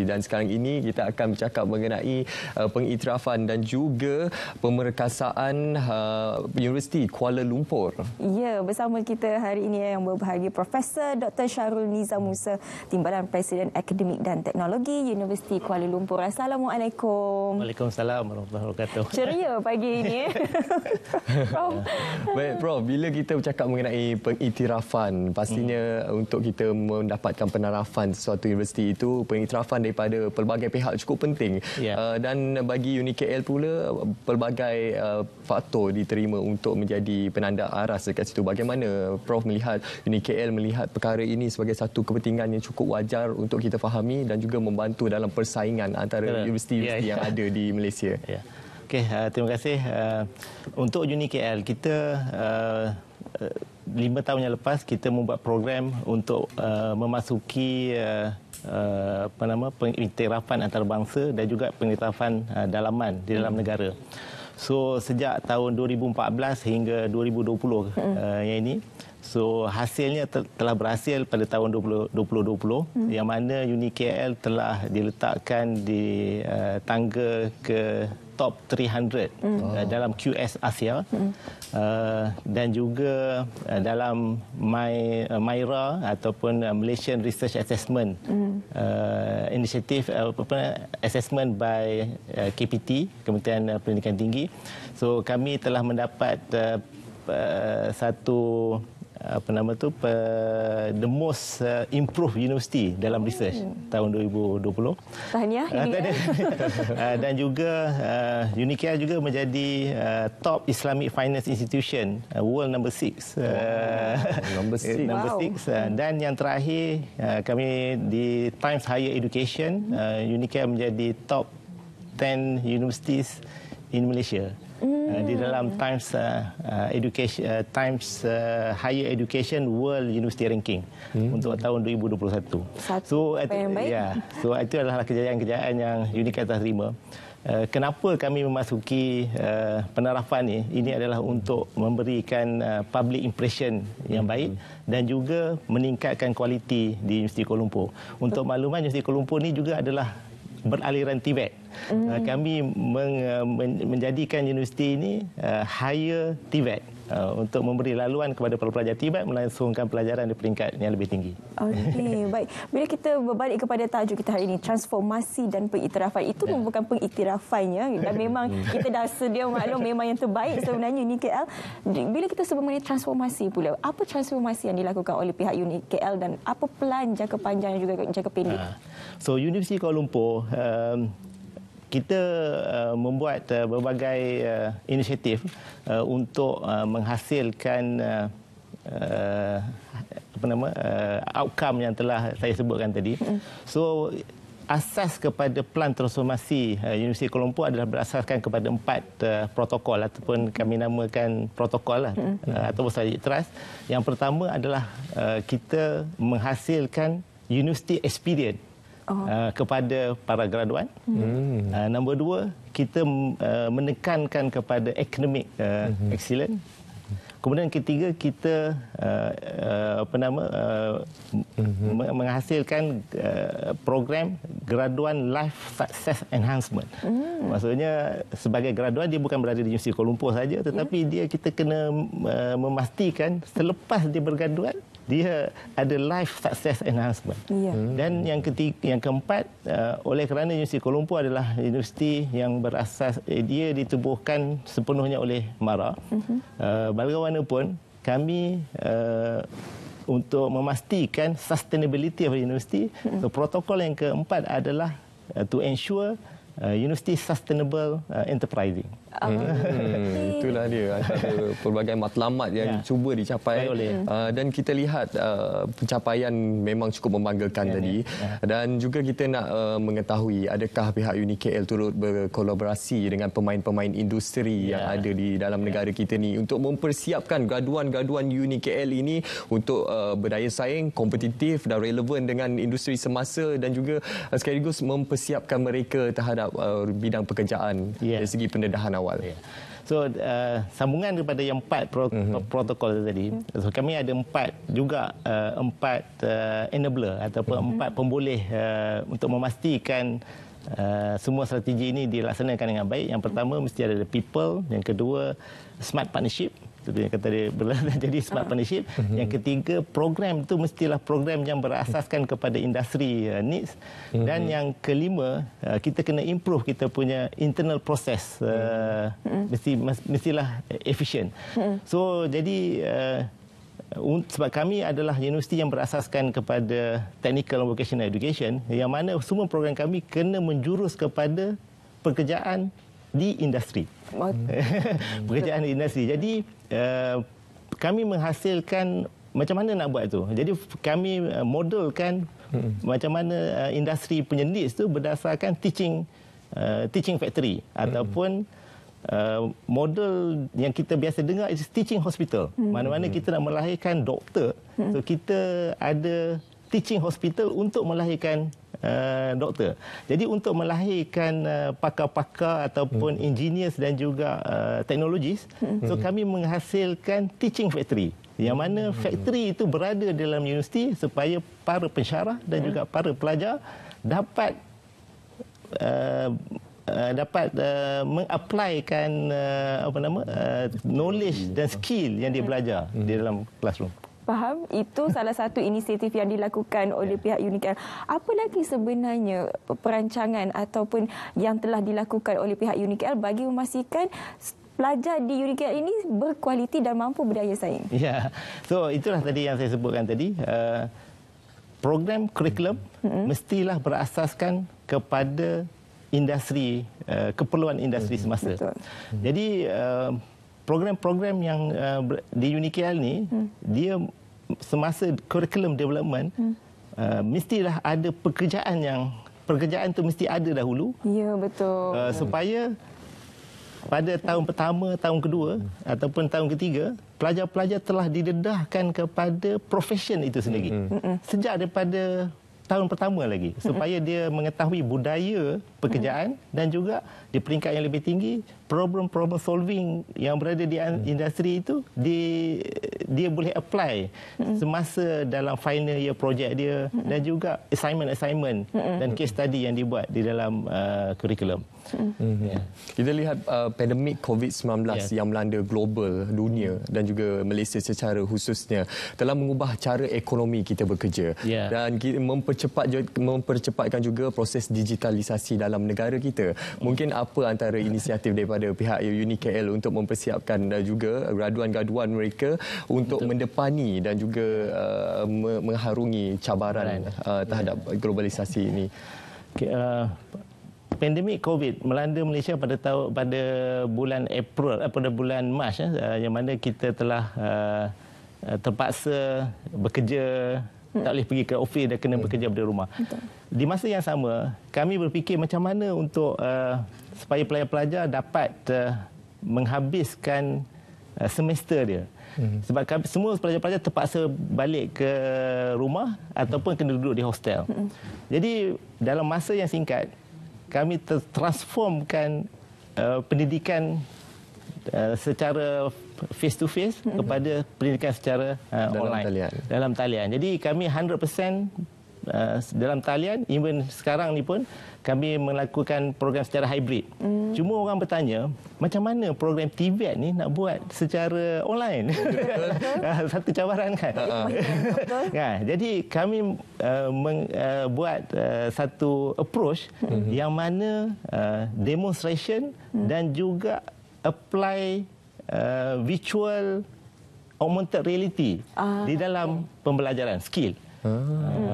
Dan sekarang ini kita akan bercakap mengenai pengiktirafan dan juga pemerkasaan Universiti Kuala Lumpur. Ya, bersama kita hari ini yang berbahagia Profesor Dr. Syahrul Nizam Musa, Timbalan Presiden Akademik dan Teknologi Universiti Kuala Lumpur. Assalamualaikum. Waalaikumsalam warahmatullahi wabarakatuh. Ceria pagi ini. Prof. Baik, Prof. Bila kita bercakap mengenai pengiktirafan, pastinya untuk kita mendapatkan penarafan sesuatu universiti itu, pengiktirafan daripada pelbagai pihak cukup penting. Dan bagi UniKL pula, pelbagai faktor diterima untuk menjadi penanda aras dekat situ. Bagaimana Prof melihat UniKL melihat perkara ini sebagai satu kepentingan yang cukup wajar untuk kita fahami dan juga membantu dalam persaingan antara universiti-universiti yang ada di Malaysia? Okey, terima kasih. Untuk UniKL, kita 5 tahun yang lepas kita membuat program untuk memasuki pengiktirafan antarabangsa dan juga pengiktirafan dalaman di dalam negara. So sejak tahun 2014 hingga 2020 yang ini, so hasilnya telah berhasil pada tahun 2020 yang mana UniKL telah diletakkan di tangga ke top 300 dalam QS Asia dan juga dalam MyRA ataupun Malaysian Research Assessment Initiative Assessment by KPT, Kementerian Pendidikan Tinggi. So kami telah mendapat satu the most improved university dalam research tahun 2020. Tahniah. Dan juga UniKL juga menjadi top Islamic Finance Institution world number 6. Number 6. Dan yang terakhir kami di Times Higher Education, UniKL menjadi top 10 universities in Malaysia. Di dalam Times Higher Education World University Ranking untuk tahun 2021. So itu adalah kejayaan-kejayaan yang UniKL telah terima. Kenapa kami memasuki penarafan ini? Ini adalah untuk memberikan public impression yang baik dan juga meningkatkan kualiti di Universiti Kuala Lumpur. Untuk makluman, Universiti Kuala Lumpur ini juga adalah beraliran Tibet. Kami menjadikan universiti ini higher Tibet untuk memberi laluan kepada para pelajar Tibet melangsungkan pelajaran di peringkat yang lebih tinggi. Okey, baik. Bila kita berbalik kepada tajuk kita hari ini, transformasi dan pengiktirafan, itu merupakan pengiktirafan dan memang kita dah sedia maklum memang yang terbaik sebenarnya UniKL. Bila kita sebut mengenai transformasi pula, apa transformasi yang dilakukan oleh pihak UniKL dan apa plan jangka panjang dan juga jangka pendek? So Universiti Kuala Lumpur kita membuat berbagai inisiatif untuk menghasilkan outcome yang telah saya sebutkan tadi. So asas kepada plan transformasi Universiti Kuala Lumpur adalah berasaskan kepada 4 protokol ataupun kami namakan protokol ataupun strategic trust. Yang pertama adalah kita menghasilkan university experience kepada para graduan. Nombor 2, kita menekankan kepada academic excellence. Kemudian ketiga, kita menghasilkan program graduan life success enhancement. Maksudnya sebagai graduan dia bukan berada di Universiti Kuala Lumpur saja, tetapi kita kena memastikan selepas dia bergraduan dia ada life success enhancement. Dan yang keempat, oleh kerana Universiti Kuala Lumpur adalah universiti yang berasas, dia ditubuhkan sepenuhnya oleh MARA. Bagaimanapun kami untuk memastikan sustainability of university, protokol yang keempat adalah to ensure university sustainable enterprising. Itulah dia antara pelbagai matlamat yang cuba dicapai dan kita lihat pencapaian memang cukup membanggakan tadi. Dan juga kita nak mengetahui adakah pihak UniKL turut berkolaborasi dengan pemain-pemain industri yang ada di dalam negara kita ni untuk mempersiapkan graduan-graduan UniKL ini untuk berdaya saing, kompetitif dan relevan dengan industri semasa dan juga sekaligus mempersiapkan mereka terhadap bidang pekerjaan dari segi pendedahan awal. So sambungan kepada yang 4 protokol tadi. So kami ada 4 juga 4 enabler ataupun 4 pemboleh untuk memastikan semua strategi ini dilaksanakan dengan baik. Yang pertama mesti ada people, yang kedua smart partnership. Itu yang kata dia jadi smart partnership. Yang ketiga, program itu mestilah program yang berasaskan kepada industri needs. Dan yang kelima, kita kena improve kita punya internal process. Mestilah efficient. So jadi sebab kami adalah universiti yang berasaskan kepada technical and vocational education, yang mana semua program kami kena menjurus kepada pekerjaan di industri. Pekerjaan di industri. Jadi kami menghasilkan macam mana nak buat tu. Jadi kami modelkan macam mana industri punya needs tu berdasarkan teaching factory ataupun model yang kita biasa dengar is teaching hospital. Mana-mana kita nak melahirkan doktor, so kita ada teaching hospital untuk melahirkan doktor. Jadi untuk melahirkan pakar-pakar ataupun engineers dan juga teknologis, so kami menghasilkan teaching factory. Yang mana factory itu berada dalam universiti supaya para pensyarah dan juga para pelajar dapat mengaplikan knowledge dan skill yang dia belajar di dalam classroom. Faham? Itu salah satu inisiatif yang dilakukan oleh pihak UniKL. Apa lagi sebenarnya perancangan ataupun yang telah dilakukan oleh pihak UniKL bagi memastikan pelajar di UniKL ini berkualiti dan mampu berdaya saing? Ya, so itulah tadi yang saya sebutkan tadi. Program kurikulum mestilah berasaskan kepada industri, keperluan industri semasa. Betul. Jadi program-program yang di UniKL ni, dia semasa curriculum development mestilah ada pekerjaan tu mesti ada dahulu. Ya, betul. Supaya pada tahun pertama, tahun kedua ataupun tahun ketiga, pelajar-pelajar telah didedahkan kepada profession itu sendiri. Sejak daripada tahun pertama lagi, supaya dia mengetahui budaya pekerjaan dan juga di peringkat yang lebih tinggi, problem solving yang berada di industri itu dia boleh apply semasa dalam final year project dia dan juga assignment dan case study yang dibuat di dalam kurikulum. Kita lihat pandemik COVID-19 yang melanda global dunia dan juga Malaysia secara khususnya telah mengubah cara ekonomi kita bekerja dan mempercepatkan juga proses digitalisasi dalam negara kita. Mungkin apa antara inisiatif daripada pihak UniKL untuk mempersiapkan juga graduan-graduan mereka untuk mendepani dan juga mengharungi cabaran terhadap globalisasi ini? Pandemik COVID melanda Malaysia pada bulan April, pada bulan Mac, yang mana kita telah terpaksa bekerja, tak boleh pergi ke ofis dan kena bekerja dari rumah. Betul. Di masa yang sama, kami berfikir macam mana untuk supaya pelajar-pelajar dapat menghabiskan semester dia. Sebab semua pelajar-pelajar terpaksa balik ke rumah ataupun kena duduk di hostel. Jadi dalam masa yang singkat, kami transformkan pendidikan secara face to face kepada pendidikan secara online dalam talian. Jadi kami 100% dalam talian. Even sekarang ni pun kami melakukan program secara hybrid. Cuma orang bertanya, macam mana program TVET ni nak buat secara online? Satu cabaran kan? Jadi kami buat satu approach yang mana demonstration dan juga apply virtual augmented reality di dalam pembelajaran skill.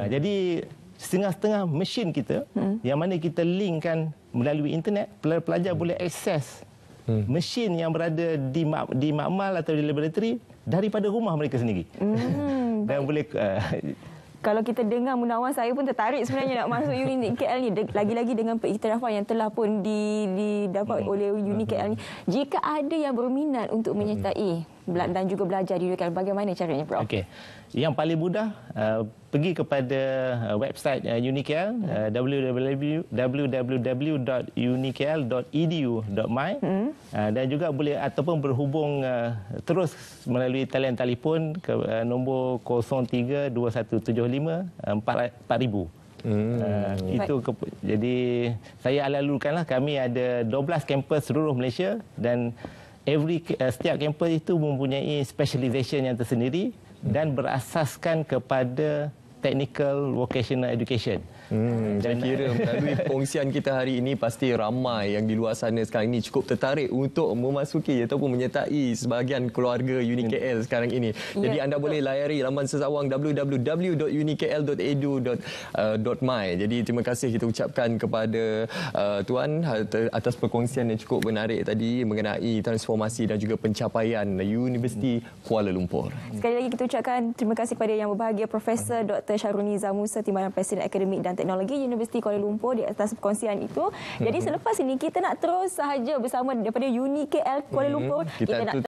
Jadi setengah-setengah mesin kita yang mana kita linkkan melalui internet, pelajar boleh akses mesin yang berada di makmal atau di laboratory daripada rumah mereka sendiri. Dan boleh kalau kita dengar Munawar, saya pun tertarik sebenarnya nak masuk UniKL ni, lagi-lagi dengan pengiktirafan yang telah pun didapat oleh UniKL ni. Jika ada yang berminat untuk menyertai dan juga belajar di UniKL. Bagaimana caranya, Prof? Okey. Yang paling mudah, pergi kepada website UniKL, www.unikl.edu.my, dan juga boleh ataupun berhubung terus melalui talian telefon ke nombor 032175 4000. Jadi saya ala-lalukanlah, kami ada 12 kampus seluruh Malaysia dan setiap kampus itu mempunyai specialization yang tersendiri dan berasaskan kepada technical vocational education. Saya kira melalui perkongsian kita hari ini pasti ramai yang di luar sana sekarang ini cukup tertarik untuk memasuki ataupun menyertai sebahagian keluarga UniKL sekarang ini. Jadi anda boleh layari laman sesawang www.unikl.edu.my. Jadi terima kasih kita ucapkan kepada Tuan atas perkongsian yang cukup menarik tadi mengenai transformasi dan juga pencapaian Universiti Kuala Lumpur. Sekali lagi kita ucapkan terima kasih kepada Yang Berbahagia Profesor Dr. Syahrul Musa, Timbalan Presiden Akademik dan Teknologi Universiti Kuala Lumpur di atas perkongsian itu. Jadi selepas ini kita nak terus sahaja bersama daripada UniKL Kuala Lumpur. Kita nak